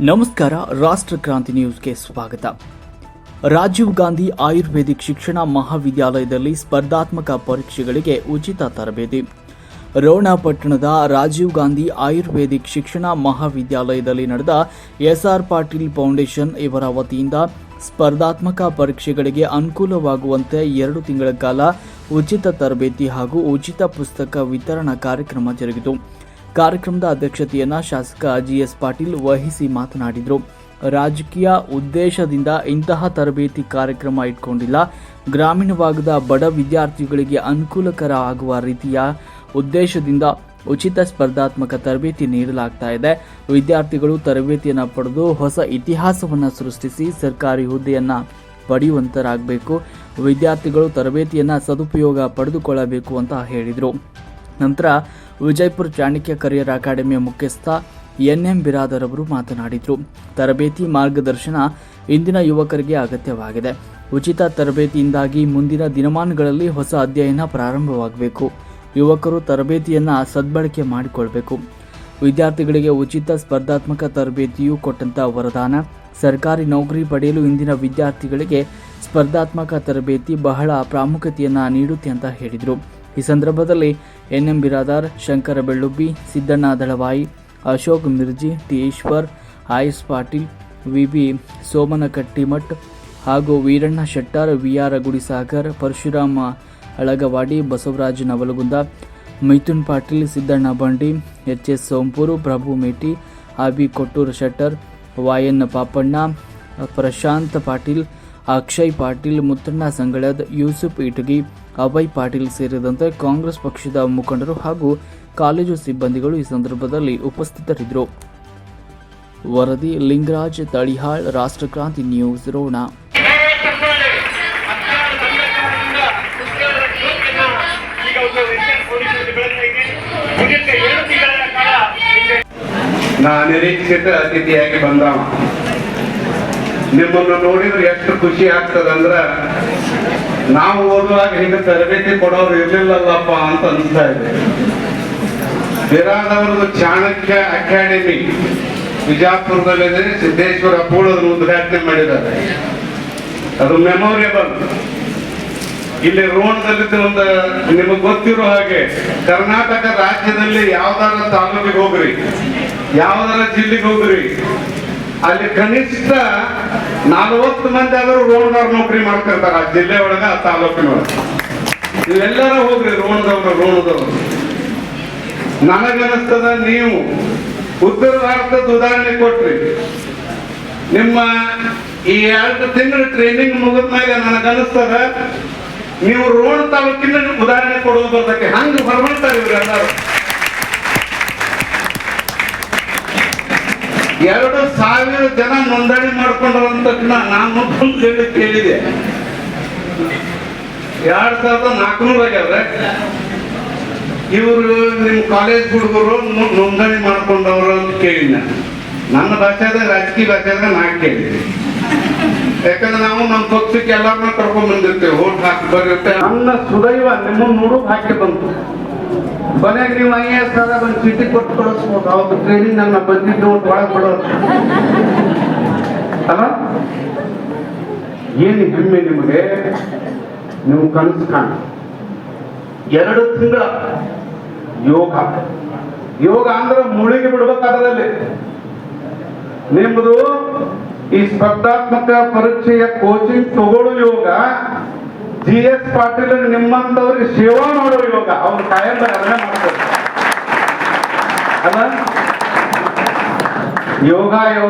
ನಮಸ್ಕಾರ. ರಾಷ್ಟ್ರ ಕ್ರಾಂತಿ ನ್ಯೂಸ್ಗೆ ಸ್ವಾಗತ. ರಾಜೀವ್ ಗಾಂಧಿ ಆಯುರ್ವೇದಿಕ್ ಶಿಕ್ಷಣ ಮಹಾವಿದ್ಯಾಲಯದಲ್ಲಿ ಸ್ಪರ್ಧಾತ್ಮಕ ಪರೀಕ್ಷೆಗಳಿಗೆ ಉಚಿತ ತರಬೇತಿ. ರೋಣ ಪಟ್ಟಣದ ರಾಜೀವ್ ಗಾಂಧಿ ಆಯುರ್ವೇದಿಕ್ ಶಿಕ್ಷಣ ಮಹಾವಿದ್ಯಾಲಯದಲ್ಲಿ ನಡೆದ ಎಸ್ಆರ್ ಪಾಟೀಲ್ ಫೌಂಡೇಶನ್ ಇವರ ವತಿಯಿಂದ ಸ್ಪರ್ಧಾತ್ಮಕ ಪರೀಕ್ಷೆಗಳಿಗೆ ಅನುಕೂಲವಾಗುವಂತೆ 2 ತಿಂಗಳ ಕಾಲ ಉಚಿತ ತರಬೇತಿ ಹಾಗೂ ಉಚಿತ ಪುಸ್ತಕ ವಿತರಣಾ ಕಾರ್ಯಕ್ರಮ ಜರುಗಿತು. ಕಾರ್ಯಕ್ರಮದ ಅಧ್ಯಕ್ಷತೆಯನ್ನು ಶಾಸಕ ಜಿಎಸ್ ಪಾಟೀಲ್ ವಹಿಸಿ ಮಾತನಾಡಿದರು. ರಾಜಕೀಯ ಉದ್ದೇಶದಿಂದ ಇಂತಹ ತರಬೇತಿ ಕಾರ್ಯಕ್ರಮ ಇಟ್ಕೊಂಡಿಲ್ಲ. ಗ್ರಾಮೀಣ ಭಾಗದ ಬಡ ವಿದ್ಯಾರ್ಥಿಗಳಿಗೆ ಅನುಕೂಲಕರ ಆಗುವ ರೀತಿಯ ಉದ್ದೇಶದಿಂದ ಉಚಿತ ಸ್ಪರ್ಧಾತ್ಮಕ ತರಬೇತಿ ನೀಡಲಾಗ್ತಾ ಇದೆ. ವಿದ್ಯಾರ್ಥಿಗಳು ತರಬೇತಿಯನ್ನು ಪಡೆದು ಹೊಸ ಇತಿಹಾಸವನ್ನು ಸೃಷ್ಟಿಸಿ ಸರ್ಕಾರಿ ಹುದ್ದೆಯನ್ನು ಪಡೆಯುವಂತರಾಗಬೇಕು. ವಿದ್ಯಾರ್ಥಿಗಳು ತರಬೇತಿಯನ್ನು ಸದುಪಯೋಗ ಪಡೆದುಕೊಳ್ಳಬೇಕು ಅಂತ ಹೇಳಿದರು. ನಂತರ ವಿಜಯಪುರ ಚಾಣಕ್ಯ ಕರಿಯರ್ ಅಕಾಡೆಮಿಯ ಮುಖ್ಯಸ್ಥ ಎನ್ಎಂ ಬಿರಾದರ್ ಅವರು ಮಾತನಾಡಿದರು. ತರಬೇತಿ ಮಾರ್ಗದರ್ಶನ ಇಂದಿನ ಯುವಕರಿಗೆ ಅಗತ್ಯವಾಗಿದೆ. ಉಚಿತ ತರಬೇತಿಯಿಂದಾಗಿ ಮುಂದಿನ ದಿನಮಾನಗಳಲ್ಲಿ ಹೊಸ ಅಧ್ಯಯನ ಪ್ರಾರಂಭವಾಗಬೇಕು. ಯುವಕರು ತರಬೇತಿಯನ್ನು ಸದ್ಬಳಕೆ ಮಾಡಿಕೊಳ್ಬೇಕು. ವಿದ್ಯಾರ್ಥಿಗಳಿಗೆ ಉಚಿತ ಸ್ಪರ್ಧಾತ್ಮಕ ತರಬೇತಿಯು ಕೊಟ್ಟಂತ ವರದಾನ. ಸರ್ಕಾರಿ ನೌಕರಿ ಪಡೆಯಲು ಇಂದಿನ ವಿದ್ಯಾರ್ಥಿಗಳಿಗೆ ಸ್ಪರ್ಧಾತ್ಮಕ ತರಬೇತಿ ಬಹಳ ಪ್ರಾಮುಖ್ಯತೆಯನ್ನು ನೀಡುತ್ತೆ ಅಂತ ಹೇಳಿದರು. ಈ ಸಂದರ್ಭದಲ್ಲಿ ಎನ್ಎಂ ಬಿರಾದಾರ್, ಶಂಕರ ಬೆಳ್ಳುಬ್ಬಿ, ಸಿದ್ದಣ್ಣ ದಳವಾಯಿ, ಅಶೋಕ್ ಮಿರ್ಜಿ, ಟಿ ಈಶ್ವರ್, ಆಯುಸ್ ಪಾಟೀಲ್, ವಿಬಿ ಸೋಮನಕಟ್ಟಿಮಠ್ ಹಾಗೂ ವೀರಣ್ಣ ಶೆಟ್ಟರ್, ವಿಆರ್ ಗುಡಿಸಾಗರ್, ಪರಶುರಾಮ ಅಳಗವಾಡಿ, ಬಸವರಾಜ್ ನವಲಗುಂದ, ಮಿಥುನ್ ಪಾಟೀಲ್, ಸಿದ್ದಣ್ಣ ಬಂಡಿ, ಎಚ್ಎಸ್ ಸೋಂಪೂರು, ಪ್ರಭು ಮೇಟಿ, ಆಬಿ ಕೊಟ್ಟೂರು ಶೆಟ್ಟರ್, ವಾಯನ್ ಪಾಪಣ್ಣ, ಪ್ರಶಾಂತ್ ಪಾಟೀಲ್, ಅಕ್ಷಯ್ ಪಾಟೀಲ್, ಮುತ್ತಣ್ಣ ಸಂಗಳದ್, ಯೂಸುಫ್ ಇಟಗಿ, ಅಭಯ್ ಪಾಟೀಲ್ ಸೇರಿದಂತೆ ಕಾಂಗ್ರೆಸ್ ಪಕ್ಷದ ಮುಖಂಡರು ಹಾಗೂ ಕಾಲೇಜು ಸಿಬ್ಬಂದಿಗಳು ಈ ಸಂದರ್ಭದಲ್ಲಿ ಉಪಸ್ಥಿತರಿದ್ದರು. ವರದಿ ಲಿಂಗರಾಜ್ ತಳಿಹಾಳ್, ರಾಷ್ಟ್ರಕ್ರಾಂತಿ ನ್ಯೂಸ್, ರೋಣ. ನಿರೀಕ್ಷಿತ ಅತಿಥಿಯಾಗಿ ಬಂದವ. ನಿಮ್ಮನ್ನು ನೋಡಿದ್ರೆ ಎಷ್ಟು ಖುಷಿ ಆಗ್ತದಂದ್ರ ನಾವು ಓದುವಾಗ ಹಿಂಗೆ ತರಬೇತಿ ಕೊಡೋರು ಇರ್ಲಿಲ್ಲಲ್ಲಪ್ಪ ಅಂತ ಅನಿಸ್ತಾ ಇದೆ. ಬಿರಾದವರದು ಚಾಣಕ್ಯ ಅಕಾಡೆಮಿ ವಿಜಾಪುರದಲ್ಲಿದೆ. ಸಿದ್ದೇಶ್ವರ ಅಪ್ಪೋಳದನ್ನು ಉದ್ಘಾಟನೆ ಮಾಡಿದ್ದಾರೆ. ಅದು ಮೆಮೊರೇಬಲ್. ಇಲ್ಲಿ ರೋಣದಲ್ಲಿದ್ದ ಒಂದು ನಿಮಗೆ ಗೊತ್ತಿರೋ ಹಾಗೆ ಕರ್ನಾಟಕ ರಾಜ್ಯದಲ್ಲಿ ಯಾವ್ದಾರ ತಾಲೂಕಿಗೆ ಹೋಗ್ರಿ, ಯಾವ್ದಾರ ಜಿಲ್ಲೆಗೆ ಹೋಗ್ರಿ, ಅಲ್ಲಿ ಕನಿಷ್ಠ 40 ಮಂದಿ ಆದರೂ ರೋಣದವ್ರು ನೌಕರಿ ಮಾಡ್ತಿರ್ತಾರ. ಆ ಜಿಲ್ಲೆ ಒಳಗ, ಆ ತಾಲೂಕಿನೊಳಗೆ. ನೀವೆಲ್ಲರೂ ಹೋಗ್ರಿ ರೋಣದವ್ರು. ನನಗನಿಸ್ತದ ನೀವು ಉತ್ತರ ಭಾರತದ ಉದಾಹರಣೆ ಕೊಟ್ರಿ. ನಿಮ್ಮ ಈ 2 ತಿಂಗಳ ಟ್ರೈನಿಂಗ್ ಮುಗಿದ ಮೇಲೆ ನನಗನಿಸ್ತದ ನೀವು ರೋಣ ತಾಲೂಕಿನ ಉದಾಹರಣೆ ಕೊಡೋದು ಬರ್ತಕ್ಕೆ. ಹಂಗೆ ಬರ್ಬಿಡ್ತಾರೆ ಇವರೆಲ್ಲರೂ. 2,000 ಜನ ನೋಂದಣಿ ಮಾಡ್ಕೊಂಡ್ರಂತ ನಾನು ಕೇಳಿದೆ. 2,400 ಆಗ್ಯಾವ್ರೆ. ಇವರು ನಿಮ್ಮ ಕಾಲೇಜ್ ಹುಡುಗರು ನೋಂದಣಿ ಮಾಡ್ಕೊಂಡವ್ರು ಅಂತ ಕೇಳಿದ. ನನ್ನ ಭಾಷೆದಾಗ, ರಾಜಕೀಯ ಭಾಷೆದಾಗ ನಾ ಕೇಳಿದೆ. ಯಾಕಂದ್ರೆ ನಾವು ನಮ್ಮ ಪಕ್ಷಕ್ಕೆ ಎಲ್ಲಾರನ್ನ ಕರ್ಕೊಂಡ್ ಬಂದಿರ್ತೇವೆ, ಓಟ್ ಹಾಕಿ ಬರುತ್ತೆ. ನನ್ನ ಸುದೈವ ನಿಮ್ಮನ್ನು ನೋಡೋದು ಹಾಕಿ ಬಂತು. ಕೊನೆಗೆ ನೀವು IAS ಒಂದು ಚೀಟಿ ಕೊಟ್ಟು ಕಳಿಸ್ಬೋದು. ಅವ್ರ ಟ್ರೈನಿಂಗ್ ನನ್ನ ಬಂದಿದ್ದು ಒಳಗೆ ಬಿಡೋದು ಅಲ್ಲ. ಏನು ಹೆಮ್ಮೆ ನಿಮಗೆ. ನೀವು ಕನಸು ಕಾಣ. 2 ತಿಂಗಳ ಯೋಗ ಅಂದ್ರೆ ಮುಳುಗಿ ಬಿಡ್ಬೇಕಾದ್ರಲ್ಲಿ. ನಿಮ್ಮದು ಈ ಸ್ಪರ್ಧಾತ್ಮಕ ಪರೀಕ್ಷೆಯ ಕೋಚಿಂಗ್ ತಗೊಳ್ಳೋ ಯೋಗ, GS ಪಾಟೀಲ್ ನಿಮ್ಮಂತವ್ರಿಗೆ ಸೇವಾ ಮಾಡೋ ಯೋಗ. ಅವ್ರು ಕಾಯಂ ಅದನ್ನೇ ಮಾಡ್ತಾರೆ ಅಲ್ಲ. ಯೋಗ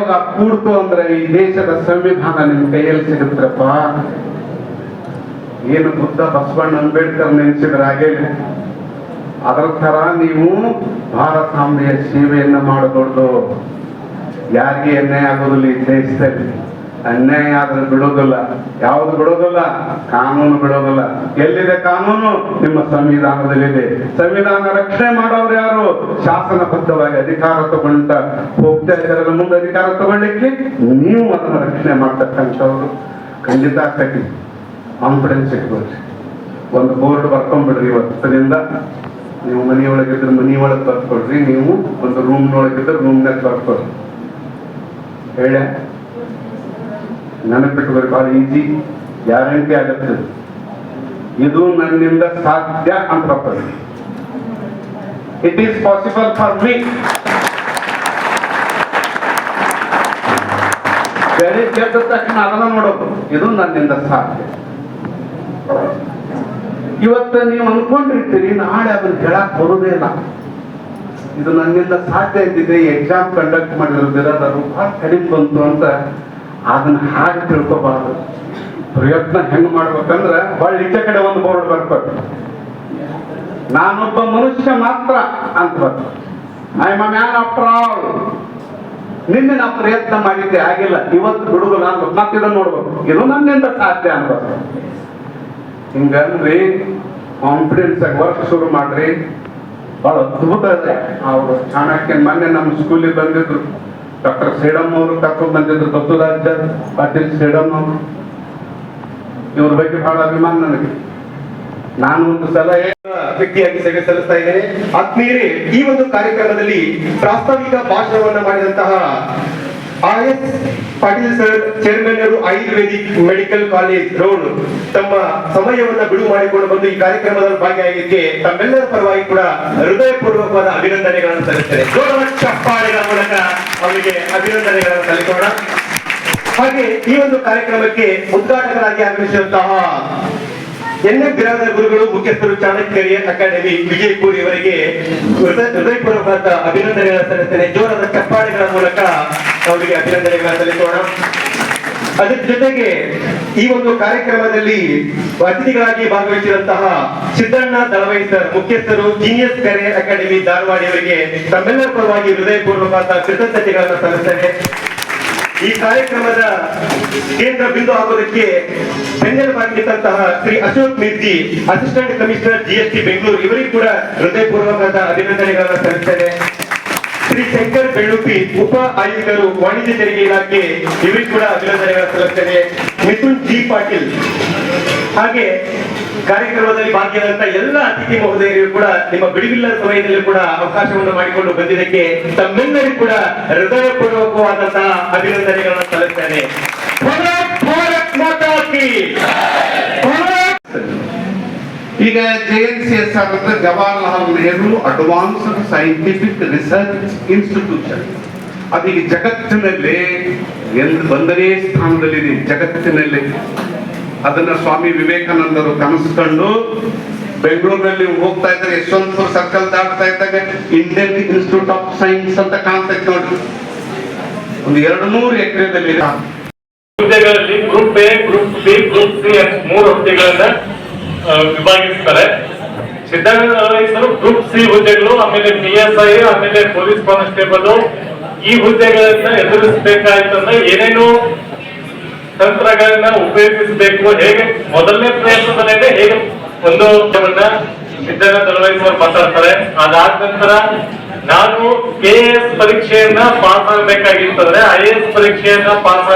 ಕೂಡ್ತು ಅಂದ್ರೆ ಈ ದೇಶದ ಸಂವಿಧಾನ ನಿಮ್ ಕೈಯಲ್ಲಿ ಸಿಗುತ್ತಪ್ಪ. ಏನು ಬುದ್ಧ, ಬಸವಣ್ಣ, ಅಂಬೇಡ್ಕರ್ ನೆನೆಸಿದ್ರೆ ಹಾಗೆ ಅದರ ತರ ನೀವು ಭಾರತಾಂಬೆಯ ಸೇವೆಯನ್ನ ಮಾಡಬಹುದು. ಯಾರಿಗೆ ಅನ್ಯಾಯ ಆಗೋದಿಲ್ಲ ಈ ದೇಶದಲ್ಲಿ. ಅನ್ಯಾಯ ಆದ್ರೆ ಬಿಡೋದಿಲ್ಲ. ಯಾವುದು ಬಿಡೋದಿಲ್ಲ? ಕಾನೂನು ಬಿಡೋದಿಲ್ಲ. ಎಲ್ಲಿದೆ ಕಾನೂನು? ನಿಮ್ಮ ಸಂವಿಧಾನದಲ್ಲಿದೆ. ಸಂವಿಧಾನ ರಕ್ಷಣೆ ಮಾಡೋರು ಯಾರು? ಶಾಸನಬದ್ಧವಾಗಿ ಅಧಿಕಾರ ತಗೊಂಡ ಹೋಗ್ತಾ ಇದ್ದಾರೆ. ಮುಂದೆ ಅಧಿಕಾರ ತಗೊಳ್ಳಿಕ್ಕೆ ನೀವು ಅದನ್ನ ರಕ್ಷಣೆ ಮಾಡ್ತಕ್ಕಂಥವ್ರು. ಖಂಡಿತ ಆಗ್ತೈತಿ. ಕಾನ್ಫಿಡೆನ್ಸ್ ಇಟ್ಕೊಳ್ರಿ. ಒಂದು ಬೋರ್ಡ್ ಬರ್ಕೊಂಡ್ಬಿಡ್ರಿ. ಇವತ್ತಿನಿಂದ ನೀವು ಮನೆಯೊಳಗಿದ್ರೆ ಮನೆಯೊಳಗೆ ಬರ್ಕೊಳ್ರಿ. ನೀವು ಒಂದು ರೂಮ್ನೊಳಗಿದ್ರೆ ರೂಮ್ನಾಗ ಬರ್ಕೊಳ್ರಿ. ಹೇಳ ನೆನಪಿಟ್ಬೇಕು, ಭಾಳ ಈಸಿ, ಗ್ಯಾರಂಟಿ ಆಗತ್ತೆ. ಇದು ನನ್ನಿಂದ ಸಾಧ್ಯ ಅಂತ ಬರ್ತದೆ. It is possible for me. ಬೆಳಿಗ್ಗೆ ಎದ್ದ ತಕ್ಷಣ ಅದನ್ನ ನೋಡೋದು, ಇದು ನನ್ನಿಂದ ಸಾಧ್ಯ. ಇವತ್ತು ನೀವು ಅನ್ಕೊಂಡಿರ್ತೀರಿ, ನಾಳೆ ಅದನ್ನ ಹೇಳಕ್ ಬರುವುದೇ ಇಲ್ಲ. ಇದು ನನ್ನಿಂದ ಸಾಧ್ಯ ಇದ್ದಿದ್ರೆ ಎಕ್ಸಾಮ್ ಕಂಡಕ್ಟ್ ಮಾಡಿರೋದಿಲ್ಲ, ಅದು ಬಹಳ ಕಡಿಮೆ ಬಂತು ಅಂತ ಅದನ್ನ ಹಾಗೆ ತಿಳ್ಕೊಬಾರ್ದು. ಪ್ರಯತ್ನ ಹೆಂಗ್ ಮಾಡ್ಬೇಕಂದ್ರೆ ಬಹಳ ಈಚೆ ಕಡೆ ಒಂದು ಬೋರ್ಡ್ ಬರ್ಬೇಕು, ನಾನೊಬ್ಬ ಮನುಷ್ಯ ಮಾತ್ರ ಅಂತ ಬರ್ಬೇಕು. I am a man after all. ನಿನ್ನೆ ನಾ ಪ್ರಯತ್ನ ಮಾಡಿದ್ದೆ, ಆಗಿಲ್ಲ, ಇವತ್ತು ಬಿಡುಗಲ್ಲ ಅನ್ಬೇಕು. ಮತ್ತೆ ಇದನ್ನ ನೋಡ್ಬೇಕು, ಇದು ನನ್ನಿಂದ ಸಾಧ್ಯ ಅನ್ಬೇಕು. ಹಿಂಗಂದ್ರಿ ಕಾನ್ಫಿಡೆನ್ಸ್ ಆಗಿ ವರ್ಕ್ ಶುರು ಮಾಡ್ರಿ. ಬಹಳ ಅದ್ಭುತ ಇದೆ. ಅವರು ಚಾಣಕ್ಯನ್ ಮೊನ್ನೆ ನಮ್ಮ ಸ್ಕೂಲಿಗೆ ಬಂದಿದ್ರು, ಡಾಕ್ಟರ್ ಸೇಡಮ್ ಅವರು ಕರ್ಕೊಂಡು ಬಂದಿದ್ರು, ದತ್ತುರಾಜ ಪಾಟೀಲ್ ಸೇಡಮ್ ಅವರು. ಇವ್ರ ಬಗ್ಗೆ ಬಹಳ ಅಭಿಮಾನ ನನಗೆ. ನಾನು ಒಂದು ಸಲ ವ್ಯಕ್ತಿಯಾಗಿ ಸೇವೆ ಸಲ್ಲಿಸ್ತಾ ಇದ್ದೇನೆ. ಆತ್ಮೀಯರೇ, ಈ ಒಂದು ಕಾರ್ಯಕ್ರಮದಲ್ಲಿ ಪ್ರಾಸ್ತಾವಿಕ ಭಾಷಣವನ್ನ ಮಾಡಿದಂತಹ RS ಪಾಟೀಲ್ ಸರ್, ಚೇರ್ಮನ್ ಅವರು, ಆಯುರ್ವೇದಿಕ್ ಮೆಡಿಕಲ್ ಕಾಲೇಜ್ ರೋಡ್, ತಮ್ಮ ಸಮಯವನ್ನ ಬಿಡುವು ಮಾಡಿಕೊಂಡು ಬಂದು ಈ ಕಾರ್ಯಕ್ರಮದಲ್ಲಿ ಭಾಗಿಯಾಗಿದ್ದಕ್ಕೆ ತಮ್ಮೆಲ್ಲರ ಪರವಾಗಿ ಕೂಡ ಹೃದಯಪೂರ್ವಕವಾದ ಅಭಿನಂದನೆಗಳನ್ನು ಸಲ್ಲಿಸ್ತೇನೆ. ಜೋರಾದ ಚಪ್ಪಾಳೆಗಳ ಮೂಲಕ ಅವರಿಗೆ ಅಭಿನಂದನೆಗಳನ್ನು ಸಲ್ಲಿಸೋಣ. ಹಾಗೆ ಈ ಒಂದು ಕಾರ್ಯಕ್ರಮಕ್ಕೆ ಉದ್ಘಾಟಕರಾಗಿ ಆಗಮಿಸಿದಂತಹ NF ಬಿರಾದರ್ ಗುರುಗಳು, ಮುಖ್ಯಸ್ಥರು, ಚಾಣಕ್ಯ ಅಕಾಡೆಮಿ ವಿಜಯಪುರ ಇವರಿಗೆ ಹೃದಯಪೂರ್ವಕವಾದ ಅಭಿನಂದನೆಗಳನ್ನು ಸಲ್ಲಿಸ್ತೇನೆ. ಜೋರಾದ ಚಪ್ಪಾಳೆಗಳ ಮೂಲಕ ಅವರಿಗೆ ಅಭಿನಂದನೆಗಳನ್ನು ಸಲ್ಲಿಸೋಣ. ಅದರ ಜೊತೆಗೆ ಈ ಒಂದು ಕಾರ್ಯಕ್ರಮದಲ್ಲಿ ಅತಿಥಿಗಳಾಗಿ ಭಾಗವಹಿಸಿದಂತಹ ಸಿದ್ದಣ್ಣ ದಳವಾಯಿ ಸರ್, ಮುಖ್ಯಸ್ಥರು, ಜೀನಿಯಸ್ ಕರಿಯರ್ ಅಕಾಡೆಮಿ ಧಾರವಾಡ ಇವರಿಗೆ ತಮ್ಮೆಲ್ಲರ ಪರವಾಗಿ ಹೃದಯಪೂರ್ವಕವಾದ ಕೃತಜ್ಞತೆಗಳನ್ನು ಸಲ್ಲಿಸ್ತೇನೆ. ಈ ಕಾರ್ಯಕ್ರಮದ ಕೇಂದ್ರ ಬಿಂದು ಆಗೋದಕ್ಕೆ ಬೆನ್ನೆಲುಬಾಗಿ ನಿಂತಹ Shri Ashok Mirji, assistant commissioner GST Bengaluru ಇವರಿಗೂ ಕೂಡ ಹೃದಯಪೂರ್ವಕವಾದ ಅಭಿನಂದನೆಗಳನ್ನು ಸಲ್ಲಿಸ್ತೇನೆ. ಶ್ರೀ ಶಂಕರ್ ಬೆಳ್ಳುಪಿ, ಉಪ ಆಯುಕ್ತರು, ವಾಣಿಜ್ಯ ತೆರಿಗೆ ಇಲಾಖೆ ಇವರಿಗೂ ಕೂಡ ಅಭಿನಂದನೆಗಳನ್ನು ಸಲ್ಲಿಸ್ತೇನೆ. ಮಿಥುನ್ G ಪಾಟೀಲ್, ಹಾಗೆ ಕಾರ್ಯಕ್ರಮದಲ್ಲಿ ಭಾಗಿಯಾದಂತಹ ಎಲ್ಲ ಅತಿಥಿ ಮಹೋದಯರಿಗೂ ಕೂಡ ನಿಮ್ಮ ಬಿಡುವಿಲ್ಲ ಸಮಯದಲ್ಲಿ ಕೂಡ ಅವಕಾಶವನ್ನು ಮಾಡಿಕೊಂಡು ಬಂದಿದ್ದಕ್ಕೆ ತಮ್ಮೆಲ್ಲರಿಗೂ ಕೂಡ ಹೃದಯಪೂರ್ವಕವಾದಂತಹ ಅಭಿನಂದನೆಗಳನ್ನು ಸಲ್ಲಿಸ್ತೇನೆ. ಈಗ JNCS ಅಂದ್ರೆ Jawaharlal Nehru advanced scientific research institution. ಅದೀಗ ಜಗತ್ತಿನಲ್ಲಿ ಒಂದನೇ ಸ್ಥಾನದಲ್ಲಿದೆ ಜಗತ್ತಿನಲ್ಲಿ. ಅದನ್ನ ಸ್ವಾಮಿ ವಿವೇಕಾನಂದರು ಕನಸು ಕಂಡು ಬೆಂಗಳೂರಿನಲ್ಲಿ ಹೋಗ್ತಾ ಇದ್ದಾರೆ, ಯಶವಂತಪುರ ಸರ್ಕಲ್ ದಾಟ್ತಾ ಇದ್ದಾಗ ಇಂಡಿಯನ್ ಇನ್ಸ್ಟಿಟ್ಯೂಟ್ ಆಫ್ ಸೈನ್ಸ್ ಅಂತ ಕಾಣ್ತೈತೆ ನೋಡ್ರಿ. ಒಂದು 200 ಎಕರೆದಲ್ಲಿ ಹುದ್ದೆಗಳಲ್ಲಿ group A, group B, group C ಅಂತ 3 ಹುದ್ದೆಗಳನ್ನ ವಿಭಾಗಿಸ್ತಾರೆ. ಸಿದ್ದರಾಮಯ್ಯರು ಗ್ರೂಪ್ ಸಿ ಹುದ್ದೆಗಳು, ಆಮೇಲೆ PSI, ಆಮೇಲೆ ಪೊಲೀಸ್ ಕಾನ್ಸ್ಟೇಬಲ್, ಈ ಹುದ್ದೆಗಳನ್ನ ಎದುರಿಸಬೇಕಾಯ್ತಂದ್ರೆ ಏನೇನು ತಂತ್ರಗಳನ್ನ ಉಪಯೋಗಿಸಬೇಕು, ಹೇಗೆ ಮೊದಲನೇ ಪ್ರಯತ್ನದಲ್ಲೇ ಹೇಗೆ ಒಂದು ಸಿದ್ದರಾಮಯ್ಯ ಮಾತಾಡ್ತಾರೆ. ಅದಾದ ನಂತರ ನಾನು KS ಪರೀಕ್ಷೆಯನ್ನ ಪಾಸ್ ಆಗಬೇಕಾಗಿತ್ತಂದ್ರೆ IAS ಪರೀಕ್ಷೆಯನ್ನ ಪಾಸ್